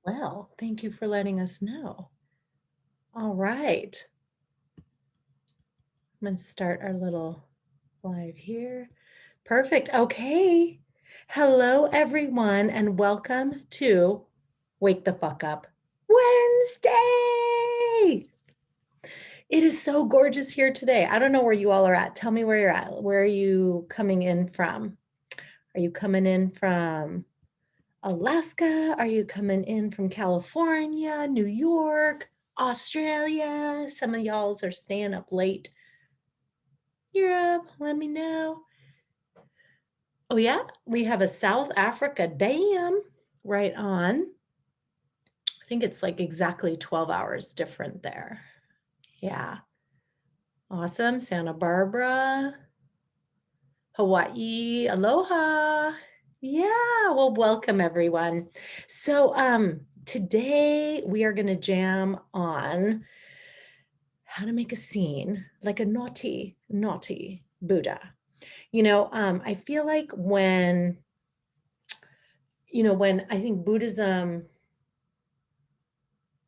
Well, thank you for letting us know. All right. I'm going to start our little live here. Perfect. Okay. Hello, everyone, and welcome to Wake the Fuck Up Wednesday. It is so gorgeous here today. I don't know where you all are at. Tell me where you're at. Where are you coming in from? Are you coming in from Alaska? Are you coming in from California, New York, Australia? Some of y'all's are staying up late. Europe, let me know. Oh yeah, we have a South Africa dam right on. I think it's like exactly 12 hours different there. Yeah. Awesome. Santa Barbara, Hawaii, aloha. Yeah, well, welcome everyone. So today we are going to jam on how to make a scene like a naughty Buddha. I feel like when I think Buddhism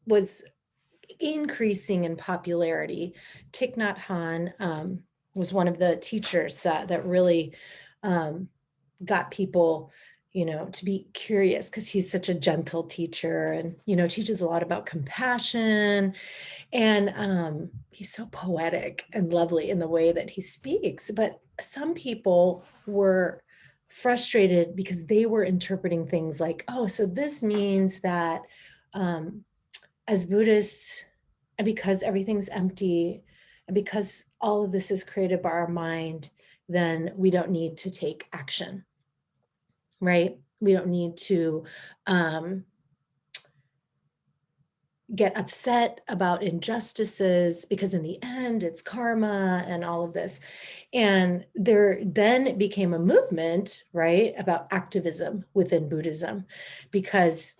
was increasing in popularity, Thich Nhat Hanh was one of the teachers that really got people, to be curious because he's such a gentle teacher and, teaches a lot about compassion. And he's so poetic and lovely in the way that he speaks. But some people were frustrated because they were interpreting things like, oh, so this means that as Buddhists, and because everything's empty, and because all of this is created by our mind, then we don't need to take action, right? We don't need to get upset about injustices because in the end it's karma and all of this. And there then became a movement, right, about activism within Buddhism, because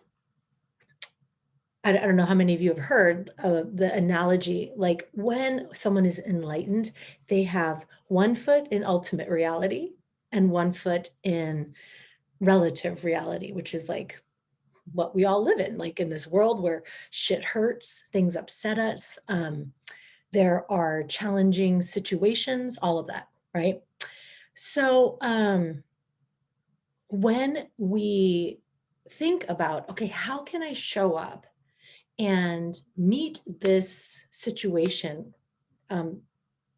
I don't know how many of you have heard of the analogy, like when someone is enlightened, they have one foot in ultimate reality and one foot in relative reality, which is like what we all live in, like in this world where shit hurts, things upset us. There are challenging situations, all of that, right? So when we think about, okay, how can I show up and meet this situation um,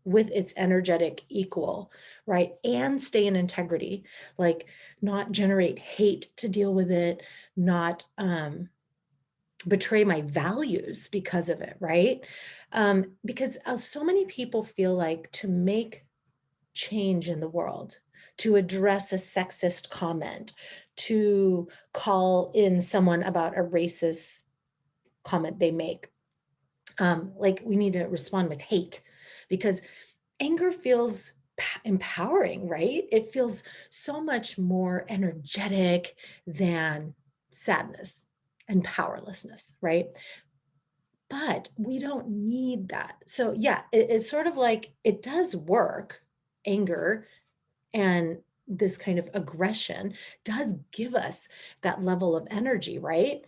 with its energetic equal, right? And stay in integrity, like not generate hate to deal with it, not betray my values because of it, right? Because so many people feel like to make change in the world, to address a sexist comment, to call in someone about a racist comment they make, like we need to respond with hate because anger feels empowering, right? It feels so much more energetic than sadness and powerlessness, right? But we don't need that. So yeah, it's sort of like it does work. Anger and this kind of aggression does give us that level of energy, right?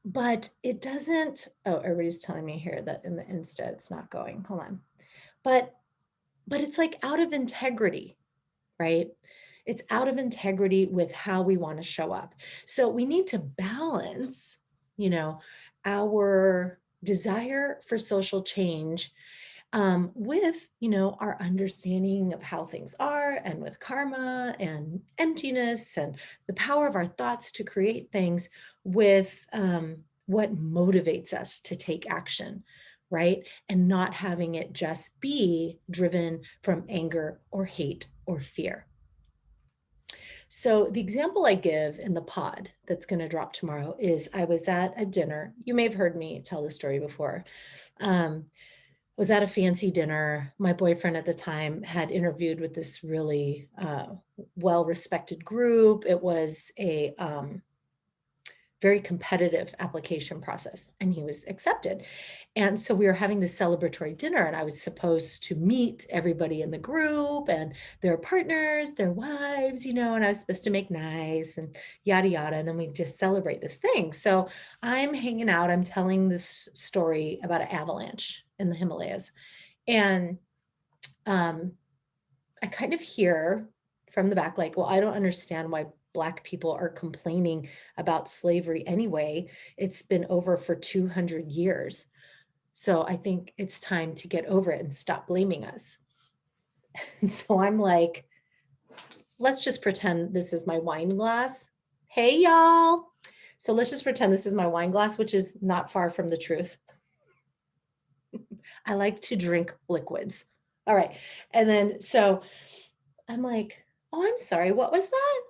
But it doesn't. Oh, everybody's telling me here that in the Insta it's not going. Hold on. But it's like out of integrity, right? It's out of integrity with how we want to show up. So we need to balance, our desire for social change with, our understanding of how things are and with karma and emptiness and the power of our thoughts to create things with what motivates us to take action, right? And not having it just be driven from anger or hate or fear. So the example I give in the pod that's going to drop tomorrow is I was at a dinner. You may have heard me tell the story before. Was at a fancy dinner. My boyfriend at the time had interviewed with this really well-respected group. It was a very competitive application process, and he was accepted. And so we were having this celebratory dinner, and I was supposed to meet everybody in the group and their partners, their wives, and I was supposed to make nice and yada yada. And then we just celebrate this thing. So I'm hanging out, I'm telling this story about an avalanche in the Himalayas. And um, I kind of hear from the back, like, well, I don't understand why Black people are complaining about slavery anyway. It's been over for 200 years. So I think it's time to get over it and stop blaming us. And so I'm like, let's just pretend this is my wine glass. Hey, y'all. So let's just pretend this is my wine glass, which is not far from the truth. I like to drink liquids. All right. And then so I'm like, oh, I'm sorry. What was that?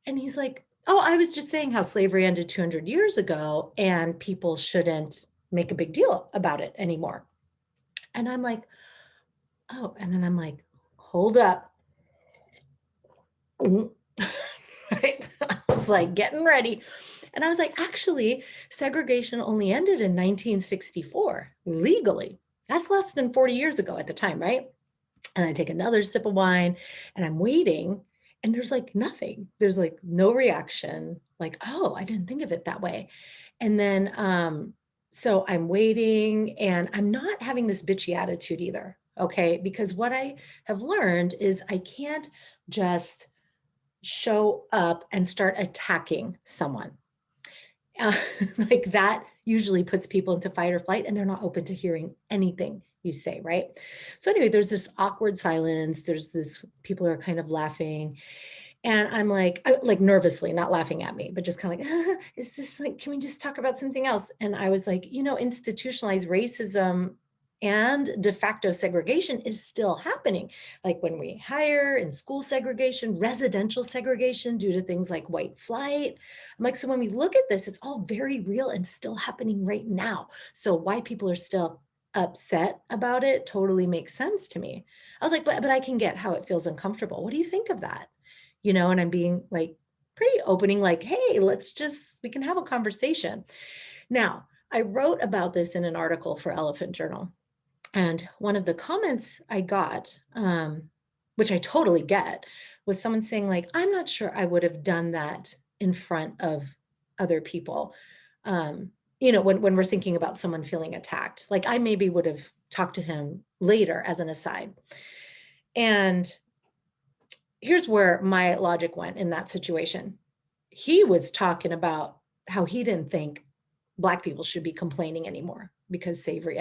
And he's like, oh, I was just saying how slavery ended 200 years ago and people shouldn't make a big deal about it anymore. And I'm like, oh, and then I'm like, hold up. Right? I was like getting ready. And I was like, actually, segregation only ended in 1964 legally. That's less than 40 years ago at the time, right? And I take another sip of wine and I'm waiting, and there's like nothing. There's like no reaction. Like, oh, I didn't think of it that way. And then so I'm waiting, and I'm not having this bitchy attitude either. Okay. Because what I have learned is I can't just show up and start attacking someone. Uh, like that usually puts people into fight or flight, and they're not open to hearing anything you say, right? So anyway, there's this awkward silence. There's this, people are kind of laughing, and I'm like nervously, not laughing at me, but just kind of like, is this like, can we just talk about something else? And I was like, institutionalized racism and de facto segregation is still happening. Like when we hire, in school segregation, residential segregation due to things like white flight. I'm like, so when we look at this, it's all very real and still happening right now. So why people are still upset about it totally makes sense to me. I was like, but I can get how it feels uncomfortable. What do you think of that? And I'm being like pretty opening, like, hey, we can have a conversation. Now, I wrote about this in an article for Elephant Journal. And one of the comments I got, which I totally get, was someone saying, like, I'm not sure I would have done that in front of other people. When we're thinking about someone feeling attacked, like I maybe would have talked to him later as an aside. And here's where my logic went in that situation. He was talking about how he didn't think Black people should be complaining anymore because slavery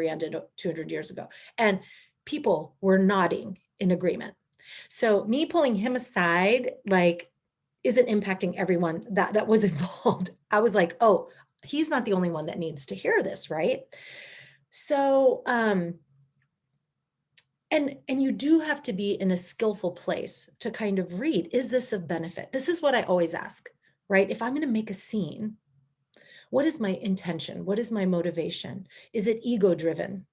ended 200 years ago. And people were nodding in agreement. So me pulling him aside, like, isn't impacting everyone that was involved. I was like, oh, he's not the only one that needs to hear this, right? So and you do have to be in a skillful place to kind of read, is this of benefit? This is what I always ask, right? If I'm going to make a scene, what is my intention? What is my motivation? Is it ego driven?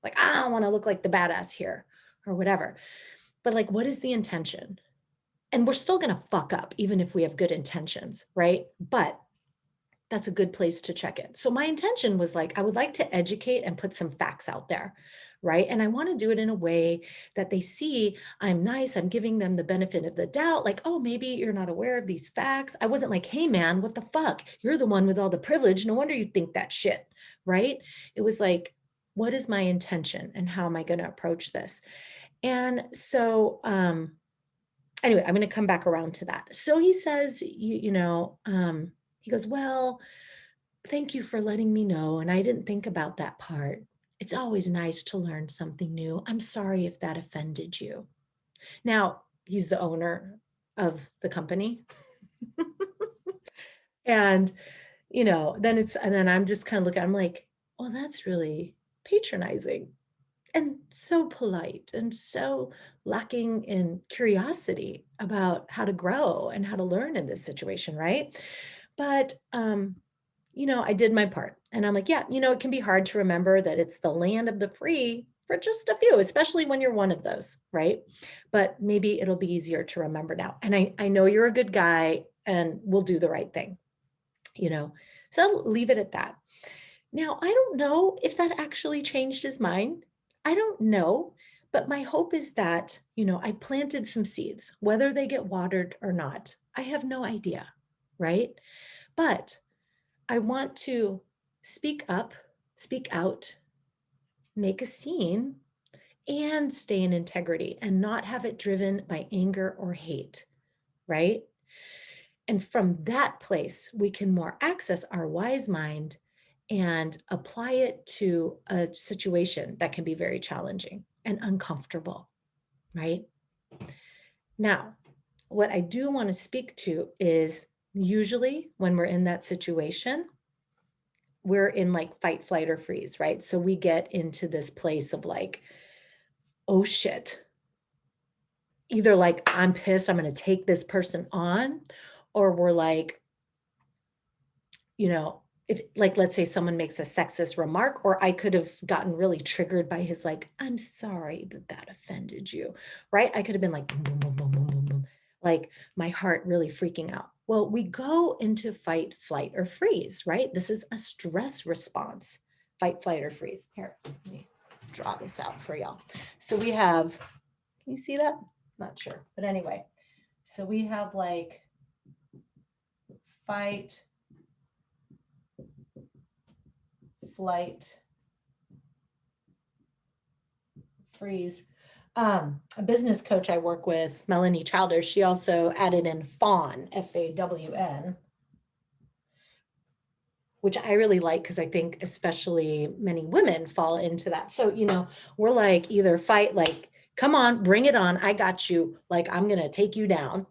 Like, I don't want to look like the badass here or whatever. But like, what is the intention? And we're still going to fuck up even if we have good intentions, right? But that's a good place to check it. So my intention was like, I would like to educate and put some facts out there, right? And I want to do it in a way that they see I'm nice, I'm giving them the benefit of the doubt, like, oh, maybe you're not aware of these facts. I wasn't like, hey man, what the fuck? You're the one with all the privilege. No wonder you think that shit, right? It was like, what is my intention and how am I going to approach this? And so anyway, I'm going to come back around to that. So he says, he goes, well, thank you for letting me know. And I didn't think about that part. It's always nice to learn something new. I'm sorry if that offended you. Now, he's the owner of the company. And, then I'm just kind of looking, I'm like, well, that's really patronizing and so polite and so lacking in curiosity about how to grow and how to learn in this situation, right? But I did my part. And I'm like, yeah, it can be hard to remember that it's the land of the free for just a few, especially when you're one of those, right? But maybe it'll be easier to remember now. And I know you're a good guy and we'll do the right thing. So I'll leave it at that. Now, I don't know if that actually changed his mind. I don't know. But my hope is that, I planted some seeds, whether they get watered or not. I have no idea. Right. But I want to speak up, speak out, make a scene, and stay in integrity and not have it driven by anger or hate. Right. And from that place, we can more access our wise mind and apply it to a situation that can be very challenging and uncomfortable, right? Now, what I do want to speak to is usually when we're in that situation, we're in like fight, flight, or freeze, right? So we get into this place of like, oh shit, either like, I'm pissed, I'm going to take this person on, or we're like, if like, let's say someone makes a sexist remark, or I could have gotten really triggered by his like, I'm sorry that offended you, right? I could have been like, boom, boom, boom, boom, boom, boom, boom, like my heart really freaking out. Well, we go into fight, flight, or freeze, right? This is a stress response, fight, flight, or freeze. Here, let me draw this out for y'all. So we have, can you see that? Not sure, but anyway, so we have like fight, flight, freeze. A business coach I work with, Melanie Childer, she also added in fawn, Fawn, which I really like because I think especially many women fall into that. So, we're like either fight, like, come on, bring it on. I got you. Like, I'm going to take you down,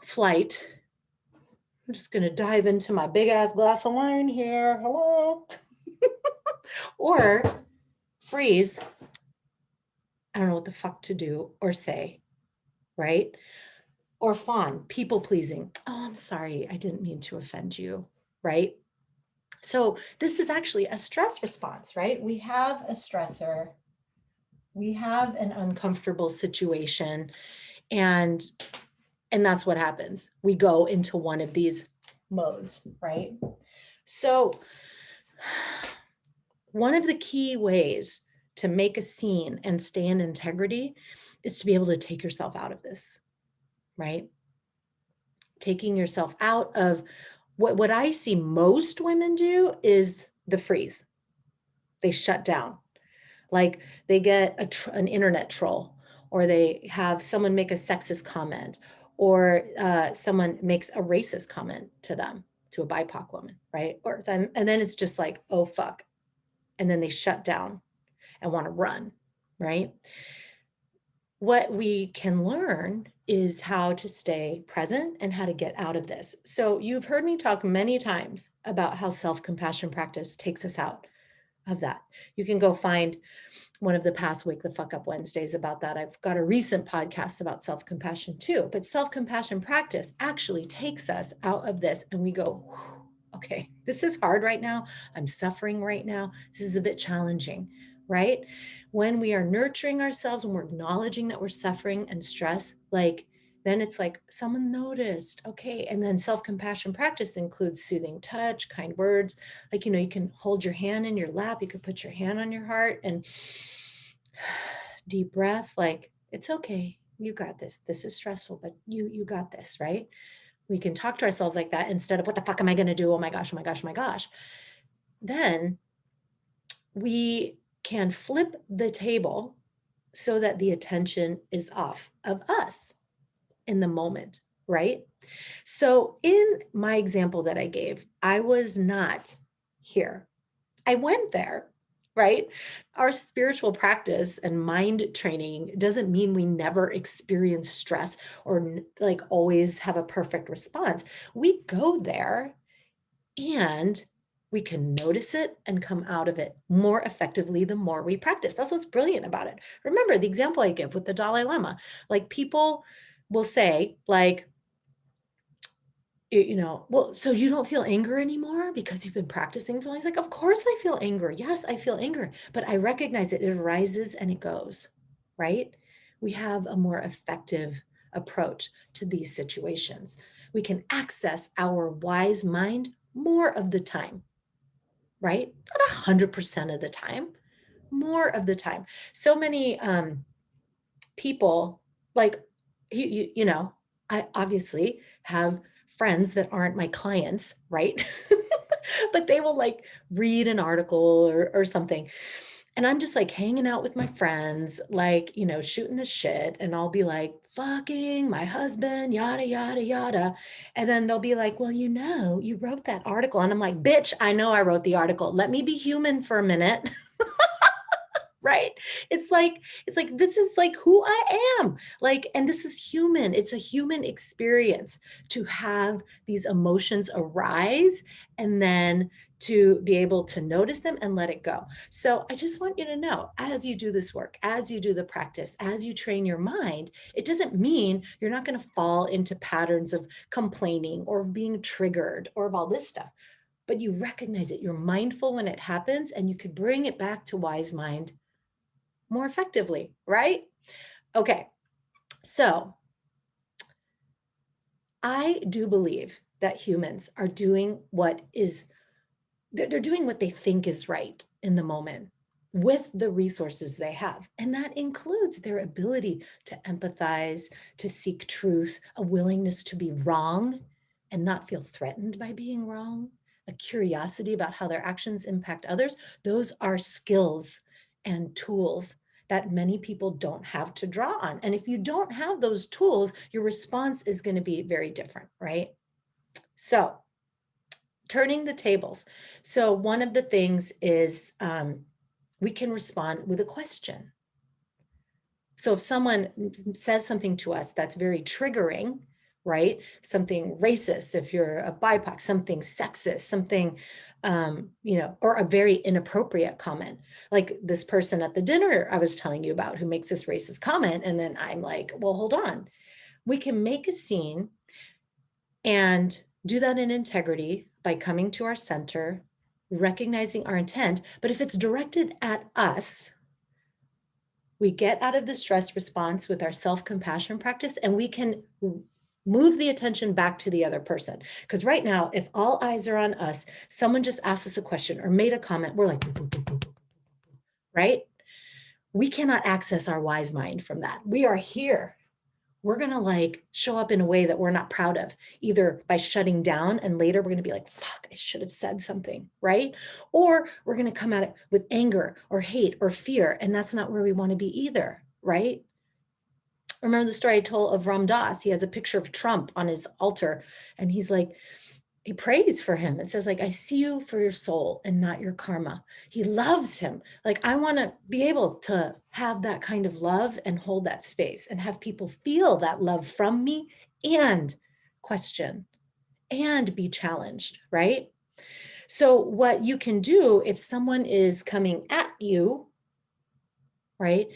flight. I'm just going to dive into my big ass glass of wine here. Hello. Or freeze. I don't know what the fuck to do or say, right? Or fawn, people pleasing. Oh, I'm sorry. I didn't mean to offend you, right? So this is actually a stress response, right? We have a stressor, we have an uncomfortable situation, and that's what happens. We go into one of these modes, right? So one of the key ways to make a scene and stay in integrity is to be able to take yourself out of this, right? Taking yourself out of what I see most women do is the freeze. They shut down. Like they get an internet troll, or they have someone make a sexist comment, or someone makes a racist comment to them, to a BIPOC woman, right? And then it's just like, oh, fuck. And then they shut down and want to run, right? What we can learn is how to stay present and how to get out of this. So you've heard me talk many times about how self-compassion practice takes us out of that. You can go find one of the past Wake the Fuck Up Wednesdays about that. I've got a recent podcast about self-compassion too, but self-compassion practice actually takes us out of this and we go, okay, this is hard right now. I'm suffering right now. This is a bit challenging, right? When we are nurturing ourselves and we're acknowledging that we're suffering and stress, like then it's like someone noticed. Okay. And then self-compassion practice includes soothing touch, kind words. Like, you can hold your hand in your lap. You could put your hand on your heart and deep breath. Like, it's okay. You got this. This is stressful, but you got this, right? We can talk to ourselves like that instead of what the fuck am I going to do? Oh my gosh, oh my gosh, oh my gosh. Then we can flip the table so that the attention is off of us in the moment, right? So in my example that I gave, I was not here. I went there, right? Our spiritual practice and mind training doesn't mean we never experience stress or like always have a perfect response. We go there and we can notice it and come out of it more effectively the more we practice. That's what's brilliant about it. Remember the example I give with the Dalai Lama. Like people will say like, well, so you don't feel anger anymore because you've been practicing feelings? Like, of course I feel anger. Yes, I feel anger, but I recognize it. It arises and it goes, right? We have a more effective approach to these situations. We can access our wise mind more of the time, right? Not 100% of the time, more of the time. So many people, like, you know, I obviously have friends that aren't my clients, right? But they will like read an article or something. And I'm just like hanging out with my friends, like, you know, shooting the shit. And I'll be like, fucking my husband, yada, yada, yada. And then they'll be like, well, you know, you wrote that article. And I'm like, bitch, I know I wrote the article. Let me be human for a minute. Right? It's like this is like who I am. Like, and this is human. It's a human experience to have these emotions arise and then to be able to notice them and let it go. So I just want you to know, as you do this work, as you do the practice, as you train your mind, it doesn't mean you're not going to fall into patterns of complaining or of being triggered or of all this stuff. But you recognize it, you're mindful when it happens, and you could bring it back to wise mind more effectively, right? Okay, so I do believe that humans are doing they're doing what they think is right in the moment with the resources they have. And that includes their ability to empathize, to seek truth, a willingness to be wrong and not feel threatened by being wrong, a curiosity about how their actions impact others. Those are skills and tools that many people don't have to draw on. And if you don't have those tools, your response is going to be very different, right? So, turning the tables. So one of the things is we can respond with a question. So if someone says something to us that's very triggering, right? Something racist, if you're a BIPOC, something sexist, something, you know, or a very inappropriate comment, like this person at the dinner I was telling you about who makes this racist comment. And then I'm like, well, hold on. We can make a scene and do that in integrity by coming to our center, recognizing our intent. But if it's directed at us, we get out of the stress response with our self-compassion practice, and we can move the attention back to the other person. Because right now, if all eyes are on us, someone just asked us a question or made a comment, we're like, right? We cannot access our wise mind from that. We are here. We're going to like show up in a way that we're not proud of, either by shutting down, and later we're going to be like, fuck, I should have said something, right? Or we're going to come at it with anger or hate or fear, and that's not where we want to be either, right? Remember the story I told of Ram Dass? He has a picture of Trump on his altar, and he's like, he prays for him and says, like, I see you for your soul and not your karma. He loves him. Like, I want to be able to have that kind of love and hold that space and have people feel that love from me and question and be challenged, right? So what you can do if someone is coming at you, right,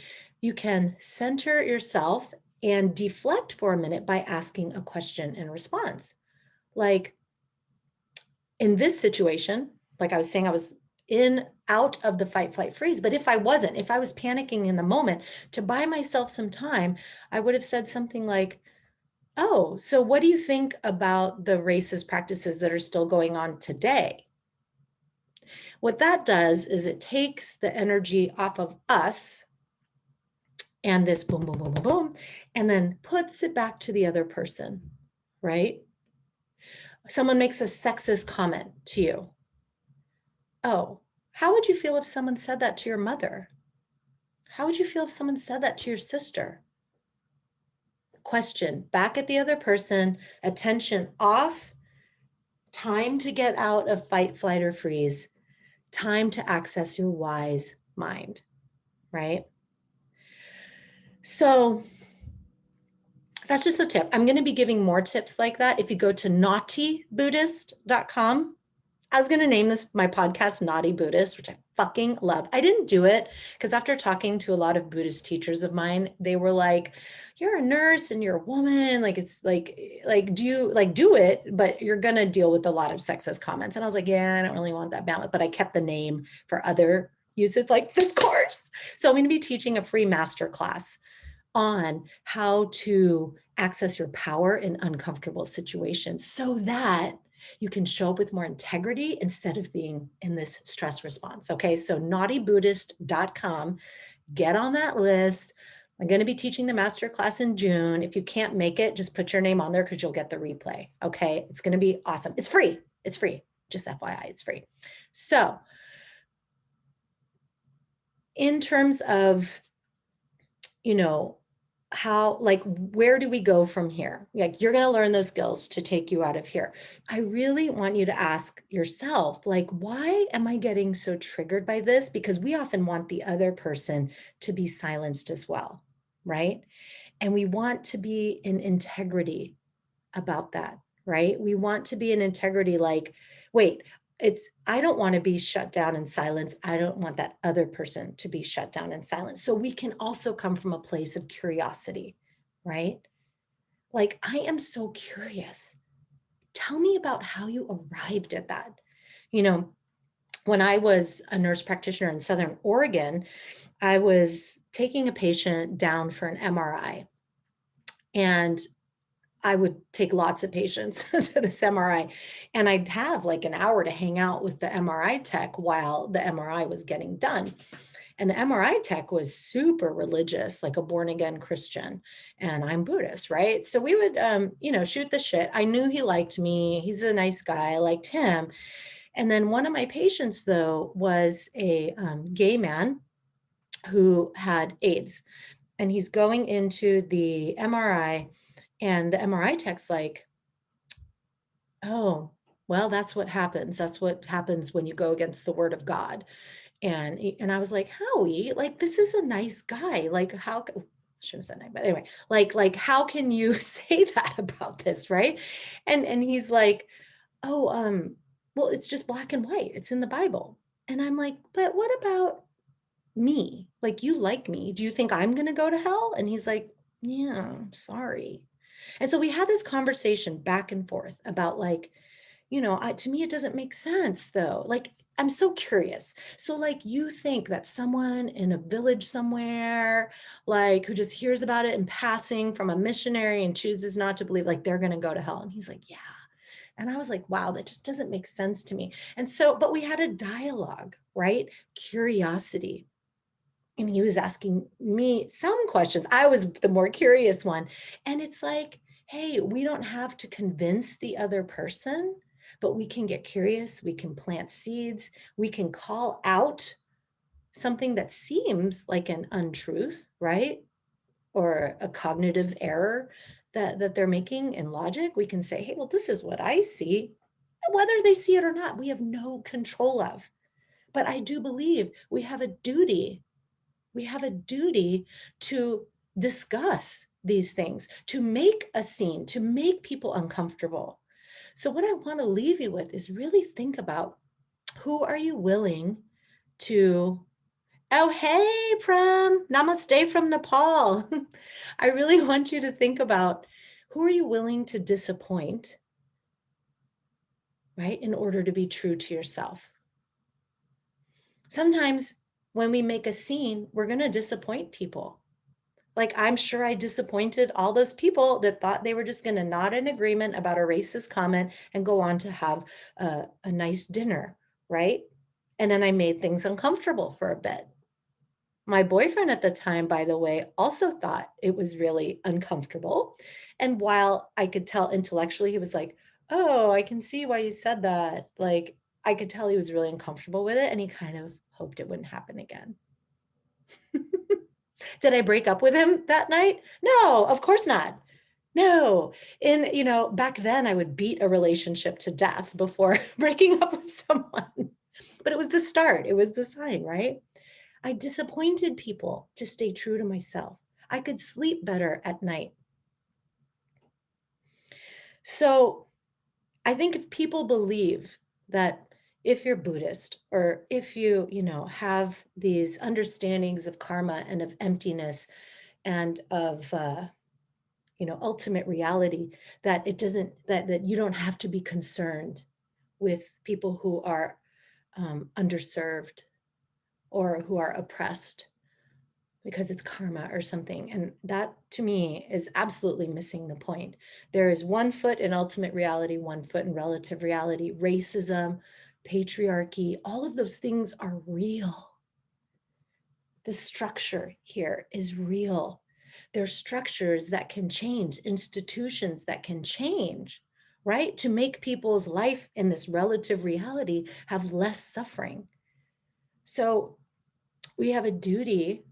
you can center yourself and deflect for a minute by asking a question in response. Like, in this situation, like I was saying, I was out of the fight, flight, freeze. But if I wasn't, if I was panicking in the moment, to buy myself some time, I would have said something like, oh, so what do you think about the racist practices that are still going on today? What that does is it takes the energy off of us and this boom, boom, boom, boom, boom, and then puts it back to the other person, right? Someone makes a sexist comment to you. Oh, how would you feel if someone said that to your mother? How would you feel if someone said that to your sister? Question, back at the other person, attention off, time to get out of fight, flight, or freeze, time to access your wise mind, right? So that's just the tip. I'm going to be giving more tips like that. If you go to naughtybuddhist.com, I was going to name my podcast Naughty Buddhist, which I fucking love. I didn't do it because after talking to a lot of Buddhist teachers of mine, they were like, you're a nurse and you're a woman. Like, it's like, do it, but you're going to deal with a lot of sexist comments. And I was like, yeah, I don't really want that bandwidth, but I kept the name for other uses like this course. So I'm going to be teaching a free masterclass on how to access your power in uncomfortable situations so that you can show up with more integrity instead of being in this stress response. Okay, so naughtybuddhist.com, get on that list. I'm going to be teaching the masterclass in June. If you can't make it, just put your name on there because you'll get the replay. Okay, it's going to be awesome. It's free. It's free. Just FYI, it's free. So, in terms of, you know, how, like, where do we go from here? Like, you're going to learn those skills to take you out of here. I really want you to ask yourself, like, why am I getting so triggered by this? Because we often want the other person to be silenced as well, right? And we want to be in integrity about that, right? We want to be in integrity, like, wait, I don't want to be shut down in silence. I don't want that other person to be shut down in silence. So we can also come from a place of curiosity, right? Like, I am so curious. Tell me about how you arrived at that. You know, when I was a nurse practitioner in Southern Oregon, I was taking a patient down for an MRI. And I would take lots of patients to this MRI, and I'd have like an hour to hang out with the MRI tech while the MRI was getting done. And the MRI tech was super religious, like a born again Christian, and I'm Buddhist, right? So we would, shoot the shit. I knew he liked me. He's a nice guy. I liked him. And then one of my patients, though, was a gay man who had AIDS, and he's going into the MRI, and the MRI tech's like, oh, well, that's what happens. That's what happens when you go against the word of God. And I was like, Howie, like, this is a nice guy. Like, I shouldn't have said that, but anyway, like, how can you say that about this, right? And he's like, oh, well, it's just black and white. It's in the Bible. And I'm like, but what about me? Like, you like me. Do you think I'm going to go to hell? And he's like, yeah, I'm sorry. And so we had this conversation back and forth about, like, to me, it doesn't make sense though. Like, I'm so curious. So, like, you think that someone in a village somewhere, like, who just hears about it in passing from a missionary and chooses not to believe, like, they're going to go to hell. And he's like, yeah. And I was like, wow, that just doesn't make sense to me. And so, but we had a dialogue, right? Curiosity. And he was asking me some questions. I was the more curious one. And it's like, hey, we don't have to convince the other person, but we can get curious. We can plant seeds. We can call out something that seems like an untruth, right? Or a cognitive error that they're making in logic. We can say, hey, well, this is what I see. Whether they see it or not, we have no control of. But I do believe we have a duty to discuss these things, to make a scene, to make people uncomfortable. So what I want to leave you with is really think about, who are you willing to, oh, hey, Prem, namaste from Nepal. I really want you to think about, who are you willing to disappoint, right, in order to be true to yourself? Sometimes when we make a scene, we're going to disappoint people. Like, I'm sure I disappointed all those people that thought they were just going to nod in agreement about a racist comment and go on to have a nice dinner, right? And then I made things uncomfortable for a bit. My boyfriend at the time, by the way, also thought it was really uncomfortable. And while I could tell intellectually, he was like, oh, I can see why you said that. Like, I could tell he was really uncomfortable with it, and he kind of hoped it wouldn't happen again. Did I break up with him that night? No, of course not. No. Back then I would beat a relationship to death before breaking up with someone. But it was the start. It was the sign, right? I disappointed people to stay true to myself. I could sleep better at night. So I think if people believe that, if you're Buddhist, or if have these understandings of karma and of emptiness and of ultimate reality, that it doesn't, that you don't have to be concerned with people who are underserved or who are oppressed, because it's karma or something. And that to me is absolutely missing the point. There is one foot in ultimate reality, one foot in relative reality. Racism, patriarchy, all of those things are real. The structure here is real. There's structures that can change, institutions that can change, right? To make people's life in this relative reality have less suffering. So we have a duty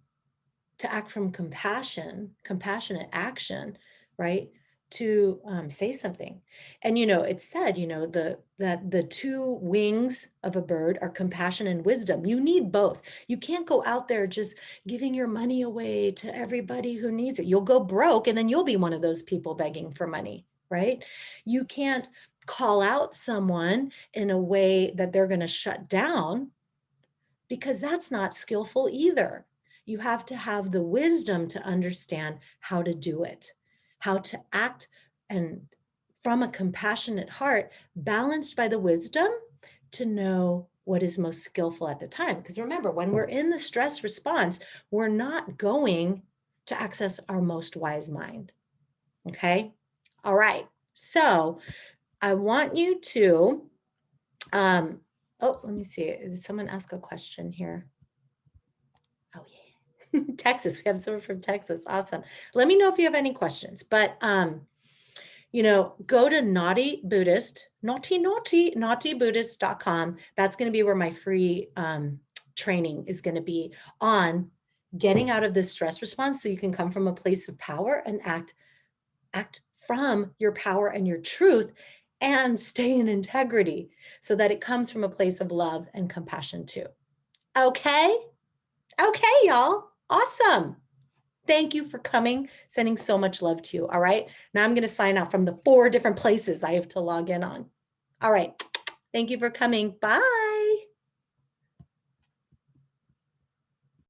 to act from compassion, compassionate action, right? To say something. And, it's said, that the two wings of a bird are compassion and wisdom. You need both. You can't go out there just giving your money away to everybody who needs it. You'll go broke and then you'll be one of those people begging for money, right? You can't call out someone in a way that they're going to shut down, because that's not skillful either. You have to have the wisdom to understand how to do it, how to act, and from a compassionate heart, balanced by the wisdom to know what is most skillful at the time. Because remember, when we're in the stress response, we're not going to access our most wise mind. Okay. All right. So I want you to, oh, let me see. Did someone ask a question here? Oh, yeah. Texas. We have someone from Texas. Awesome. Let me know if you have any questions. But, go to Naughty Buddhist, naughtybuddhist.com. That's going to be where my free training is going to be on getting out of this stress response so you can come from a place of power and act from your power and your truth and stay in integrity so that it comes from a place of love and compassion too. Okay? Okay, y'all. Awesome. Thank you for coming. Sending so much love to you. All right. Now I'm going to sign out from the 4 different places I have to log in on. All right. Thank you for coming. Bye.